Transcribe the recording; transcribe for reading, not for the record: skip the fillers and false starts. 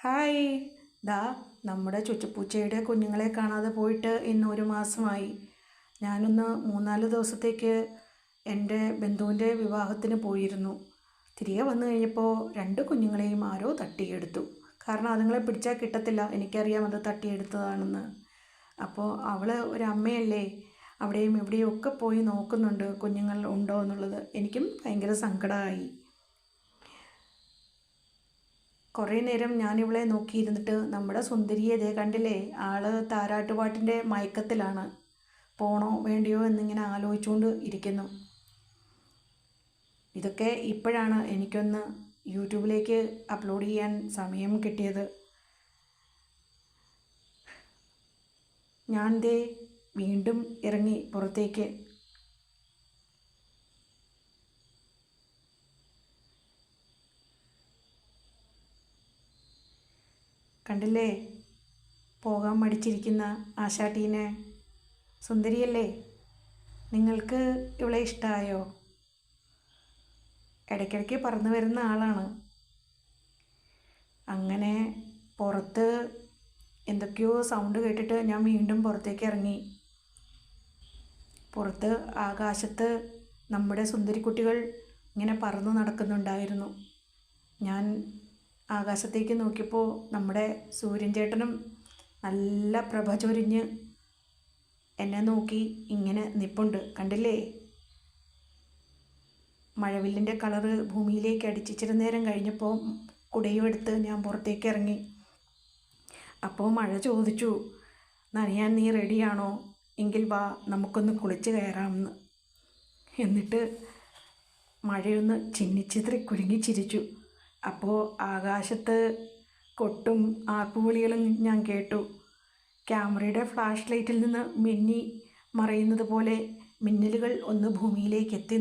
Hi. ദാ നമ്മുടെ ചുച്ചുപൂച്ചയുടെ കുഞ്ഞുങ്ങളെ കാണാതെ പോയിട്ട് ഇന്ന് ഒരു മാസമായി. ഞാനൊന്ന് 3-4 ദിവസത്തേക്ക് എൻ്റെ ബന്ധുവിൻ്റെ വിവാഹത്തിന് പോയിരുന്നു. തിരികെ വന്നു കഴിഞ്ഞപ്പോൾ 2 കുഞ്ഞുങ്ങളെയും ആരോ തട്ടിയെടുത്തു. കാരണം അതുങ്ങളെ പിടിച്ചാൽ കിട്ടത്തില്ല, എനിക്കറിയാം അത് തട്ടിയെടുത്തതാണെന്ന്. അപ്പോൾ അവൾ ഒരു അമ്മയല്ലേ, അവിടെയും ഇവിടെയും ഒക്കെ പോയി നോക്കുന്നുണ്ട് കുഞ്ഞുങ്ങൾ ഉണ്ടോ എന്നുള്ളത്. എനിക്കും ഭയങ്കര സങ്കടമായി. കുറേ നേരം ഞാനിവളെ നോക്കിയിരുന്നിട്ട് നമ്മുടെ സുന്ദരിയെ ദേ കണ്ടില്ലേ, ആള് താരാട്ടുപാട്ടിൻ്റെ മയക്കത്തിലാണ്. പോണോ വേണ്ടിയോ എന്നിങ്ങനെ ആലോചിച്ചുകൊണ്ട് ഇരിക്കുന്നു. ഇതൊക്കെ ഇപ്പോഴാണ് എനിക്കൊന്ന് യൂട്യൂബിലേക്ക് അപ്ലോഡ് ചെയ്യാൻ സമയം കിട്ടിയത്. ഞാൻ ദേ വീണ്ടും ഇറങ്ങി പുറത്തേക്ക്. കണ്ടില്ലേ, പോകാൻ മടിച്ചിരിക്കുന്ന ആശാട്ടീനെ. സുന്ദരിയല്ലേ, നിങ്ങൾക്ക് ഇവളെ ഇഷ്ടമായോ? ഇടയ്ക്കിടയ്ക്ക് പറന്നു വരുന്ന ആളാണ്. അങ്ങനെ പുറത്ത് എന്തൊക്കെയോ സൗണ്ട് കേട്ടിട്ട് ഞാൻ വീണ്ടും പുറത്തേക്ക് ഇറങ്ങി. പുറത്ത് ആകാശത്ത് നമ്മുടെ സുന്ദരിക്കുട്ടികൾ ഇങ്ങനെ പറന്നു നടക്കുന്നുണ്ടായിരുന്നു. ഞാൻ ആകാശത്തേക്ക് നോക്കിയപ്പോൾ നമ്മുടെ സൂര്യൻ ചേട്ടനും നല്ല പ്രഭ ചൊരിഞ്ഞ് എന്നെ നോക്കി ഇങ്ങനെ നിൽപ്പുണ്ട്. കണ്ടില്ലേ, മഴവില്ലിൻ്റെ കളറ് ഭൂമിയിലേക്ക് അടിച്ചിച്ചിരി നേരം കഴിഞ്ഞപ്പോൾ കുടയും എടുത്ത് ഞാൻ പുറത്തേക്ക് ഇറങ്ങി. അപ്പോൾ മഴ ചോദിച്ചു, നനയാൻ നീ റെഡിയാണോ? എങ്കിൽ വാ, നമുക്കൊന്ന് കുളിച്ച് കയറാമെന്ന്. എന്നിട്ട് മഴയൊന്ന് ചിന്നിച്ചിത്രി കുലുങ്ങി ചിരിച്ചു. അപ്പോൾ ആകാശത്ത് കൊട്ടും ആർപ്പുവിളികളും ഞാൻ കേട്ടു. ക്യാമറയുടെ ഫ്ലാഷ് ലൈറ്റിൽ നിന്ന് മിന്നി മറയുന്നത് പോലെ മിന്നലുകൾ ഒന്ന് ഭൂമിയിലേക്ക് എത്തി